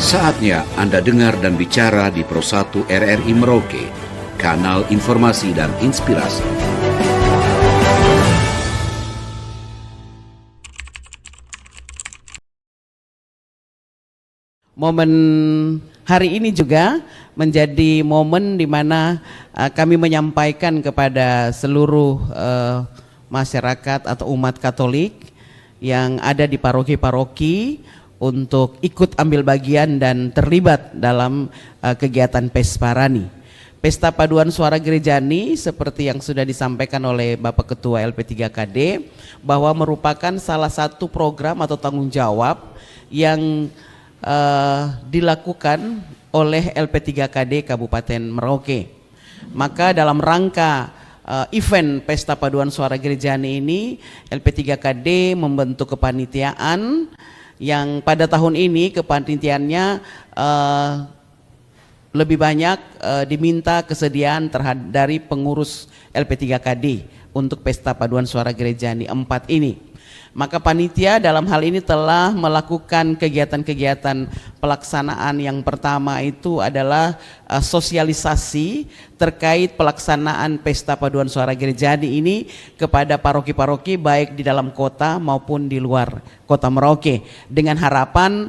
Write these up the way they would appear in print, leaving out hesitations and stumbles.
Saatnya Anda dengar dan bicara di Pro 1 RRI Merauke, kanal informasi dan inspirasi. Momen hari ini juga menjadi momen di mana kami menyampaikan kepada seluruh masyarakat atau umat Katolik yang ada di paroki-paroki untuk ikut ambil bagian dan terlibat dalam kegiatan Pesparani. Pesta Paduan Suara Gerejani seperti yang sudah disampaikan oleh Bapak Ketua LP3KD bahwa merupakan salah satu program atau tanggung jawab yang dilakukan oleh LP3KD Kabupaten Merauke. Maka dalam rangka event Pesta Paduan Suara Gerejani ini, LP3KD membentuk kepanitiaan yang pada tahun ini kepanitiaannya lebih banyak diminta kesediaan dari pengurus LP3KD untuk Pesta Paduan Suara Gerejani 4 ini. Maka panitia dalam hal ini telah melakukan kegiatan-kegiatan pelaksanaan. Yang pertama itu adalah sosialisasi terkait pelaksanaan Pesta Paduan Suara Gerejani ini kepada paroki-paroki baik di dalam kota maupun di luar kota Merauke, dengan harapan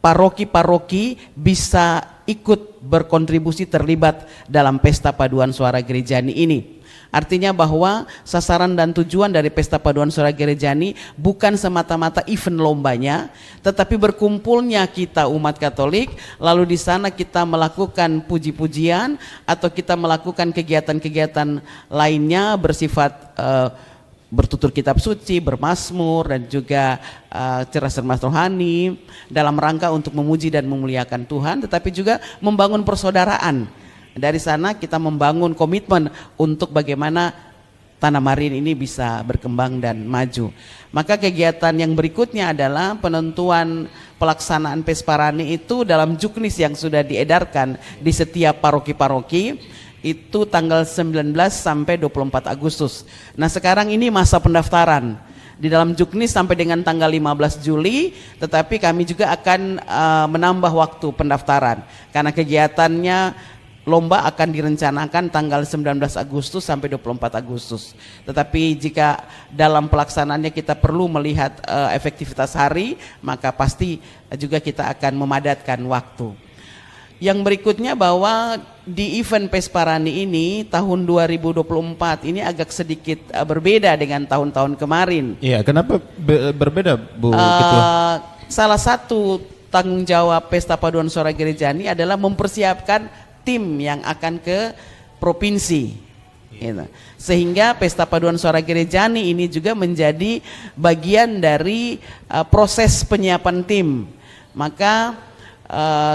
paroki-paroki bisa ikut berkontribusi terlibat dalam Pesta Paduan Suara Gerejani ini. Artinya bahwa sasaran dan tujuan dari Pesta Paduan Suara Gerejani bukan semata-mata event lombanya, tetapi berkumpulnya kita umat Katolik, lalu di sana kita melakukan puji-pujian atau kita melakukan kegiatan-kegiatan lainnya bersifat bertutur kitab suci, bermazmur, dan juga cerdas-cerdas rohani dalam rangka untuk memuji dan memuliakan Tuhan, tetapi juga membangun persaudaraan. Dari sana kita membangun komitmen untuk bagaimana Tanah Marin ini bisa berkembang dan maju. Maka kegiatan yang berikutnya adalah penentuan pelaksanaan Pesparani itu dalam juknis yang sudah diedarkan di setiap paroki-paroki, itu tanggal 19 sampai 24 Agustus. Nah sekarang ini masa pendaftaran di dalam juknis sampai dengan tanggal 15 Juli, tetapi kami juga akan menambah waktu pendaftaran karena kegiatannya lomba akan direncanakan tanggal 19 Agustus sampai 24 Agustus. Tetapi jika dalam pelaksanaannya kita perlu melihat efektivitas hari, maka pasti juga kita akan memadatkan waktu. Yang berikutnya bahwa di event Pesparani ini tahun 2024 ini agak sedikit berbeda dengan tahun-tahun kemarin. Iya, kenapa berbeda, Bu Ketua? Salah satu tanggung jawab Pesta Paduan Suara Gerejani adalah mempersiapkan tim yang akan ke provinsi, gitu. Sehingga Pesta Paduan Suara Gerejani ini juga menjadi bagian dari proses penyiapan tim. Maka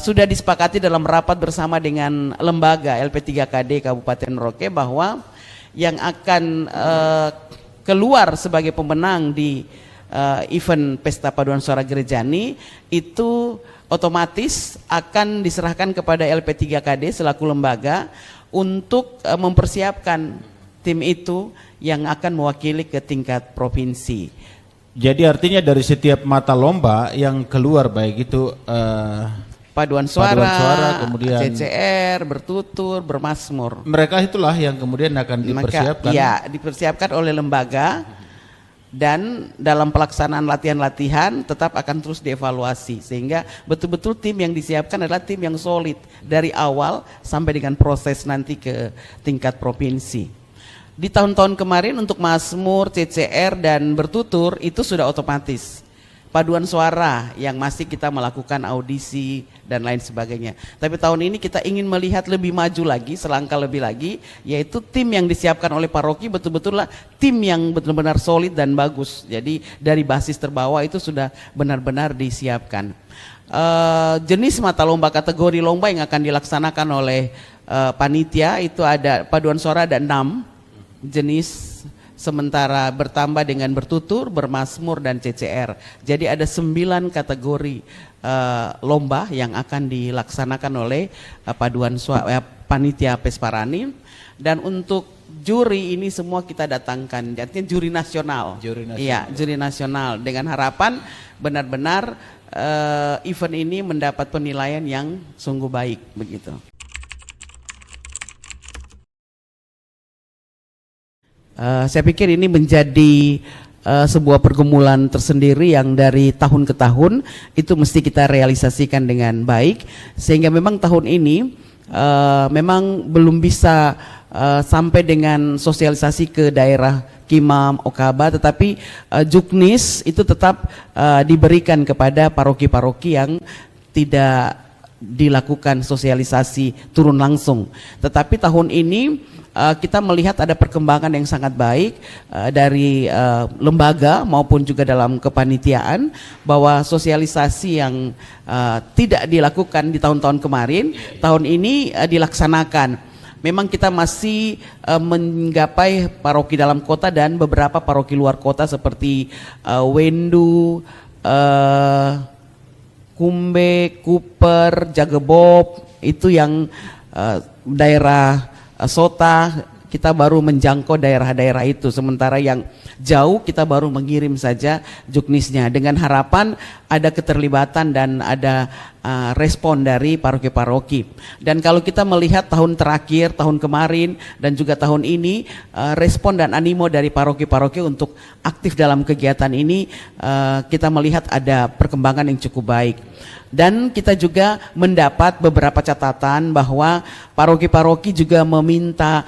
sudah disepakati dalam rapat bersama dengan lembaga LP3KD Kabupaten Merauke bahwa yang akan keluar sebagai pemenang di event Pesta Paduan Suara Gerejani itu otomatis akan diserahkan kepada LP3KD selaku lembaga untuk mempersiapkan tim itu yang akan mewakili ke tingkat provinsi. Jadi artinya dari setiap mata lomba yang keluar baik itu Paduan suara, kemudian CCR, bertutur, bermazmur. Mereka itulah yang kemudian akan dipersiapkan. Maka, ya, dipersiapkan oleh lembaga. Dan dalam pelaksanaan latihan-latihan tetap akan terus dievaluasi sehingga betul-betul tim yang disiapkan adalah tim yang solid dari awal sampai dengan proses nanti ke tingkat provinsi. Di tahun-tahun kemarin untuk mazmur, CCR dan bertutur itu sudah otomatis. Paduan suara yang masih kita melakukan audisi dan lain sebagainya. Tapi tahun ini kita ingin melihat lebih maju lagi, selangkah lebih lagi, yaitu tim yang disiapkan oleh paroki betul-betullah tim yang benar-benar solid dan bagus. Jadi dari basis terbawah itu sudah benar-benar disiapkan. Jenis mata lomba, kategori lomba yang akan dilaksanakan oleh panitia itu ada paduan suara, ada 6 jenis. Sementara bertambah dengan bertutur, bermazmur dan CCR. Jadi ada 9 kategori lomba yang akan dilaksanakan oleh paduan suara panitia Pesparani. Dan untuk juri ini semua kita datangkan, artinya juri nasional. Iya, juri nasional dengan harapan benar-benar event ini mendapat penilaian yang sungguh baik begitu. Saya pikir ini menjadi sebuah pergumulan tersendiri yang dari tahun ke tahun itu mesti kita realisasikan dengan baik, sehingga memang tahun ini memang belum bisa sampai dengan sosialisasi ke daerah Kimam, Okaba, tetapi Juknis itu tetap diberikan kepada paroki-paroki yang tidak dilakukan sosialisasi turun langsung. Tetapi tahun ini kita melihat ada perkembangan yang sangat baik dari lembaga maupun juga dalam kepanitiaan, bahwa sosialisasi yang tidak dilakukan di tahun-tahun kemarin, tahun ini dilaksanakan. Memang kita masih menggapai paroki dalam kota dan beberapa paroki luar kota seperti Wendu, Kumbe, Kuper, Jagebob, itu yang daerah Sota kita baru menjangkau daerah-daerah itu, sementara yang jauh kita baru mengirim saja juknisnya, dengan harapan ada keterlibatan dan ada respon dari paroki-paroki. Dan kalau kita melihat tahun terakhir, tahun kemarin dan juga tahun ini, respon dan animo dari paroki-paroki untuk aktif dalam kegiatan ini, kita melihat ada perkembangan yang cukup baik. Dan kita juga mendapat beberapa catatan bahwa paroki-paroki juga meminta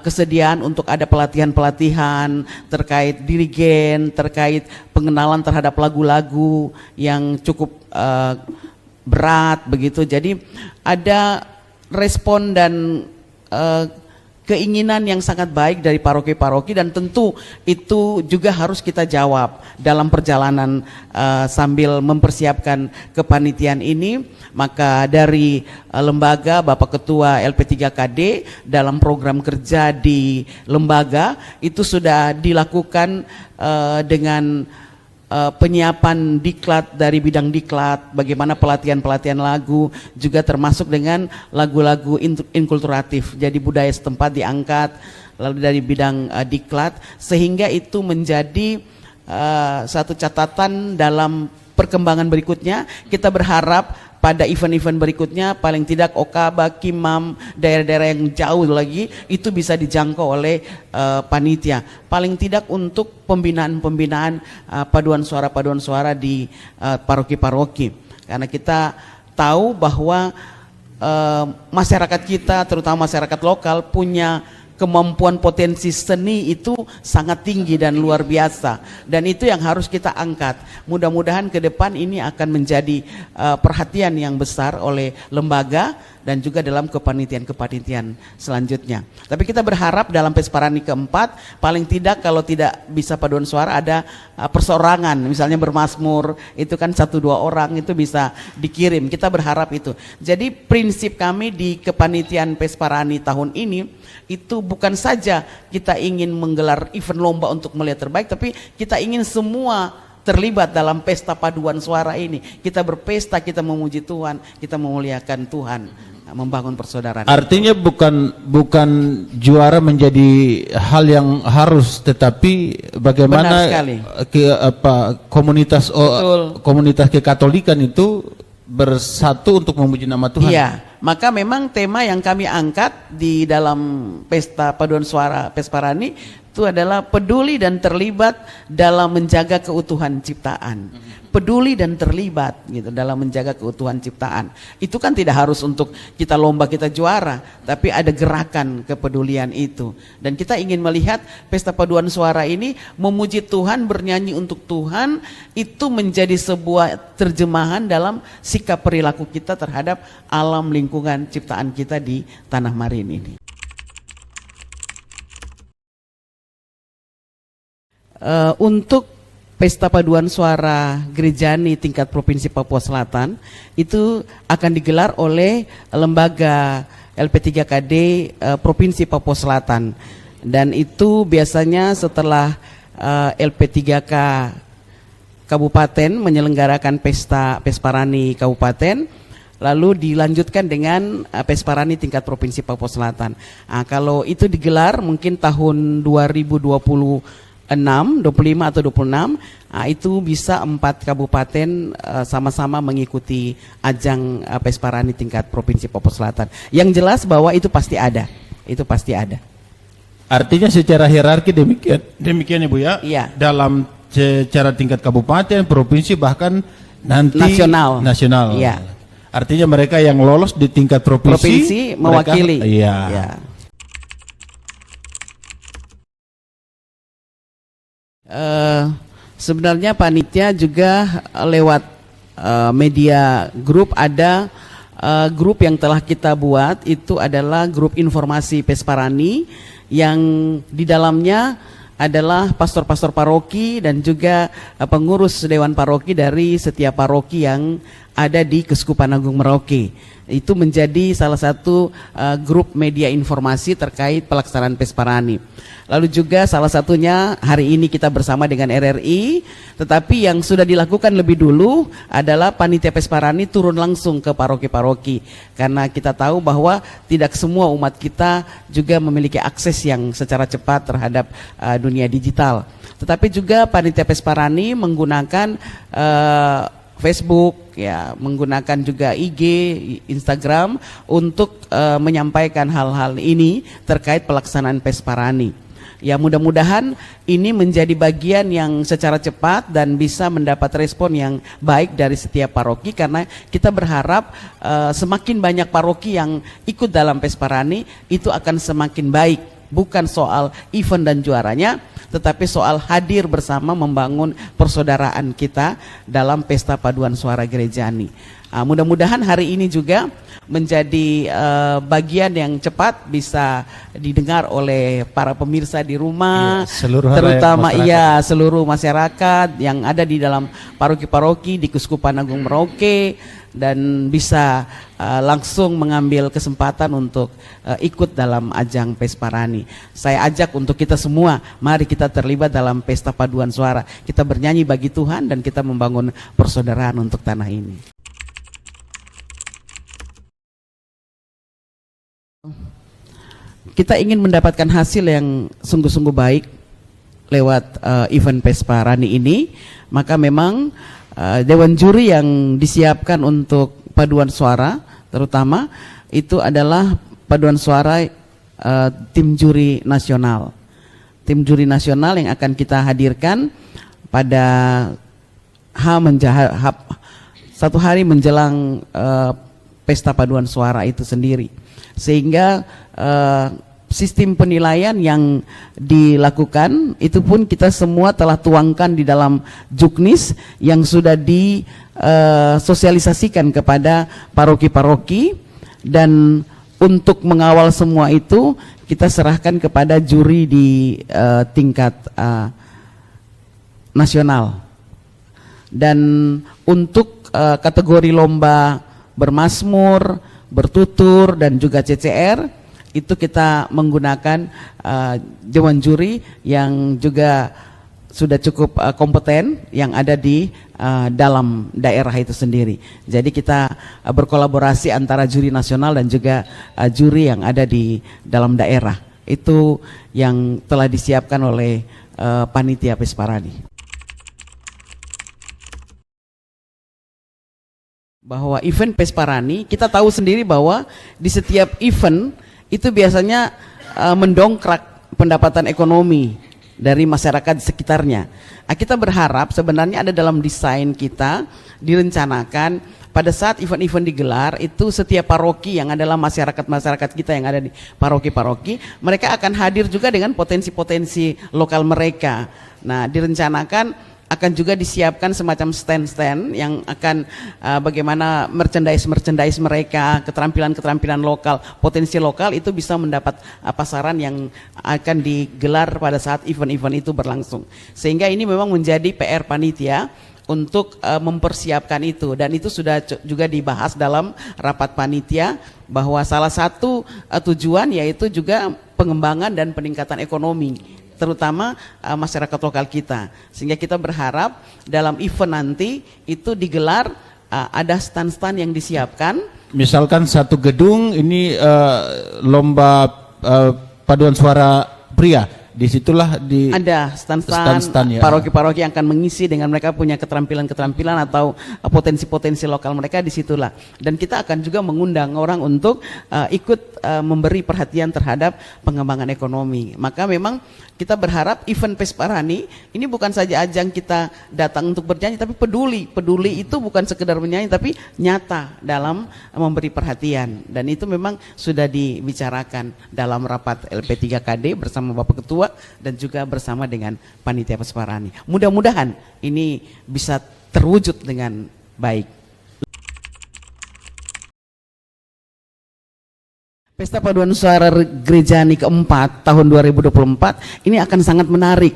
kesediaan untuk ada pelatihan-pelatihan terkait dirigen, terkait pengenalan terhadap lagu-lagu yang cukup berat begitu. Jadi ada respon dan keinginan yang sangat baik dari paroki-paroki, dan tentu itu juga harus kita jawab dalam perjalanan sambil mempersiapkan kepanitiaan ini. Maka dari lembaga, Bapak Ketua LP3KD dalam program kerja di lembaga itu sudah dilakukan dengan penyiapan diklat dari bidang diklat, bagaimana pelatihan-pelatihan lagu, juga termasuk dengan lagu-lagu inkulturatif, jadi budaya setempat diangkat, lalu dari bidang diklat, sehingga itu menjadi satu catatan dalam perkembangan berikutnya. Kita berharap pada event-event berikutnya paling tidak Okaba, Kimam, daerah-daerah yang jauh lagi itu bisa dijangkau oleh panitia. Paling tidak untuk pembinaan-pembinaan paduan suara di paroki-paroki. Karena kita tahu bahwa masyarakat kita, terutama masyarakat lokal, punya kemampuan potensi seni itu sangat tinggi dan luar biasa, dan itu yang harus kita angkat. Mudah-mudahan ke depan ini akan menjadi perhatian yang besar oleh lembaga dan juga dalam kepanitiaan-kepanitiaan selanjutnya. Tapi kita berharap dalam Pesparani keempat, paling tidak kalau tidak bisa paduan suara ada persorangan, misalnya bermazmur, itu kan 1-2 orang itu bisa dikirim. Kita berharap itu. Jadi prinsip kami di kepanitiaan Pesparani tahun ini itu bukan saja kita ingin menggelar event lomba untuk melihat terbaik, tapi kita ingin semua terlibat dalam pesta paduan suara ini. Kita berpesta, kita memuji Tuhan, kita memuliakan Tuhan, membangun persaudaraan. Artinya bukan juara menjadi hal yang harus, tetapi bagaimana komunitas kekatolikan itu bersatu untuk memuji nama Tuhan. Iya, maka memang tema yang kami angkat di dalam pesta paduan suara Pesparani itu adalah peduli dan terlibat dalam menjaga keutuhan ciptaan. Peduli dan terlibat gitu dalam menjaga keutuhan ciptaan. Itu kan tidak harus untuk kita lomba, kita juara, tapi ada gerakan kepedulian itu. Dan kita ingin melihat pesta paduan suara ini memuji Tuhan, bernyanyi untuk Tuhan, itu menjadi sebuah terjemahan dalam sikap perilaku kita terhadap alam lingkungan ciptaan kita di tanah Marin ini. Untuk Pesta Paduan Suara Gerejani tingkat Provinsi Papua Selatan itu akan digelar oleh lembaga LP3KD Provinsi Papua Selatan, dan itu biasanya setelah LP3K Kabupaten menyelenggarakan pesta Pesparani Kabupaten, lalu dilanjutkan dengan Pesparani tingkat Provinsi Papua Selatan. Nah, kalau itu digelar mungkin tahun 2024 25 atau 26, itu bisa 4 kabupaten sama-sama mengikuti ajang Pesparani tingkat Provinsi Papua Selatan. Yang jelas bahwa itu pasti ada. Itu pasti ada. Artinya secara hierarki demikian Ibu ya. Iya. Dalam secara tingkat kabupaten, provinsi, bahkan nanti nasional. Iya. Artinya mereka yang lolos di tingkat provinsi mewakili. Iya. Ya. Sebenarnya panitia juga lewat media grup ada grup yang telah kita buat, itu adalah grup informasi Pesparani yang di dalamnya adalah pastor-pastor paroki dan juga pengurus dewan paroki dari setiap paroki yang ada di Keuskupan Agung Merauke. Itu menjadi salah satu grup media informasi terkait pelaksanaan Pesparani. Lalu juga salah satunya hari ini kita bersama dengan RRI, tetapi yang sudah dilakukan lebih dulu adalah panitia Pesparani turun langsung ke paroki-paroki, karena kita tahu bahwa tidak semua umat kita juga memiliki akses yang secara cepat terhadap dunia digital. Tetapi juga panitia Pesparani menggunakan Facebook, ya, menggunakan juga IG, Instagram untuk menyampaikan hal-hal ini terkait pelaksanaan Pesparani. Ya, mudah-mudahan ini menjadi bagian yang secara cepat dan bisa mendapat respon yang baik dari setiap paroki, karena kita berharap semakin banyak paroki yang ikut dalam Pesparani itu akan semakin baik. Bukan soal event dan juaranya, tetapi soal hadir bersama membangun persaudaraan kita dalam Pesta Paduan Suara Gerejani. Mudah-mudahan hari ini juga menjadi bagian yang cepat bisa didengar oleh para pemirsa di rumah, terutama seluruh masyarakat yang ada di dalam paroki-paroki di Keuskupan Agung Merauke, dan bisa langsung mengambil kesempatan untuk ikut dalam ajang Pesparani. Saya ajak untuk kita semua, mari kita terlibat dalam Pesta Paduan Suara. Kita bernyanyi bagi Tuhan dan kita membangun persaudaraan untuk tanah ini. Kita ingin mendapatkan hasil yang sungguh-sungguh baik lewat event Pesparani ini, maka memang dewan juri yang disiapkan untuk paduan suara terutama itu adalah paduan suara tim juri nasional. Tim juri nasional yang akan kita hadirkan pada satu hari menjelang Pesta Paduan Suara itu sendiri. Sehingga sistem penilaian yang dilakukan itu pun kita semua telah tuangkan di dalam juknis yang sudah disosialisasikan kepada paroki-paroki, dan untuk mengawal semua itu kita serahkan kepada juri di tingkat nasional. Dan untuk kategori lomba bermazmur, bertutur, dan juga CCR itu kita menggunakan dewan juri yang juga sudah cukup kompeten yang ada di dalam daerah itu sendiri. Jadi kita berkolaborasi antara juri nasional dan juga juri yang ada di dalam daerah. Itu yang telah disiapkan oleh panitia Pesparani. Bahwa event Pesparani, kita tahu sendiri bahwa di setiap event itu biasanya mendongkrak pendapatan ekonomi dari masyarakat di sekitarnya. Kita berharap sebenarnya ada dalam desain kita direncanakan pada saat event-event digelar itu setiap paroki yang adalah masyarakat kita yang ada di paroki-paroki, mereka akan hadir juga dengan potensi-potensi lokal mereka. Nah, direncanakan akan juga disiapkan semacam stand-stand yang akan bagaimana merchandise mereka, keterampilan lokal, potensi lokal itu bisa mendapat pasaran yang akan digelar pada saat event-event itu berlangsung. Sehingga ini memang menjadi PR panitia untuk mempersiapkan itu, dan itu sudah juga dibahas dalam rapat panitia bahwa salah satu tujuan yaitu juga pengembangan dan peningkatan ekonomi, terutama masyarakat lokal kita. Sehingga kita berharap dalam event nanti itu digelar ada stand-stand yang disiapkan. Misalkan satu gedung ini lomba paduan suara pria, disitulah di ada stand-stand, ya. paroki-paroki yang akan mengisi dengan mereka punya keterampilan-keterampilan atau potensi-potensi lokal mereka disitulah. Dan kita akan juga mengundang orang untuk ikut memberi perhatian terhadap pengembangan ekonomi. Maka memang kita berharap event Pesparani ini bukan saja ajang kita datang untuk bernyanyi, tapi peduli. Peduli itu bukan sekedar menyanyi, tapi nyata dalam memberi perhatian. Dan itu memang sudah dibicarakan dalam rapat LP3KD bersama Bapak Ketua dan juga bersama dengan Panitia Pesparani. Mudah-mudahan ini bisa terwujud dengan baik. Pesta Paduan Suara Gerejani keempat tahun 2024 ini akan sangat menarik.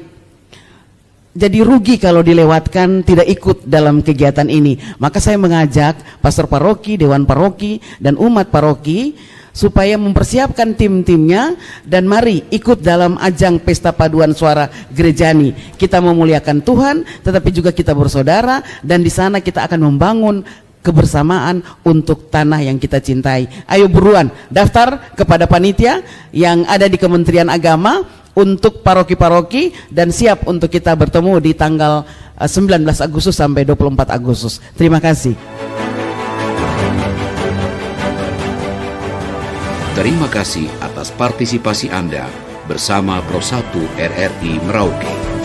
Jadi rugi kalau dilewatkan tidak ikut dalam kegiatan ini. Maka saya mengajak pastor paroki, dewan paroki, dan umat paroki supaya mempersiapkan tim-timnya dan mari ikut dalam ajang Pesta Paduan Suara Gerejani. Kita memuliakan Tuhan, tetapi juga kita bersaudara, dan di sana kita akan membangun kebersamaan untuk tanah yang kita cintai. Ayo buruan daftar kepada panitia yang ada di Kementerian Agama untuk paroki-paroki dan siap untuk kita bertemu di tanggal 19 Agustus sampai 24 Agustus. Terima kasih. Terima kasih atas partisipasi Anda bersama Pro 1 RRI Merauke.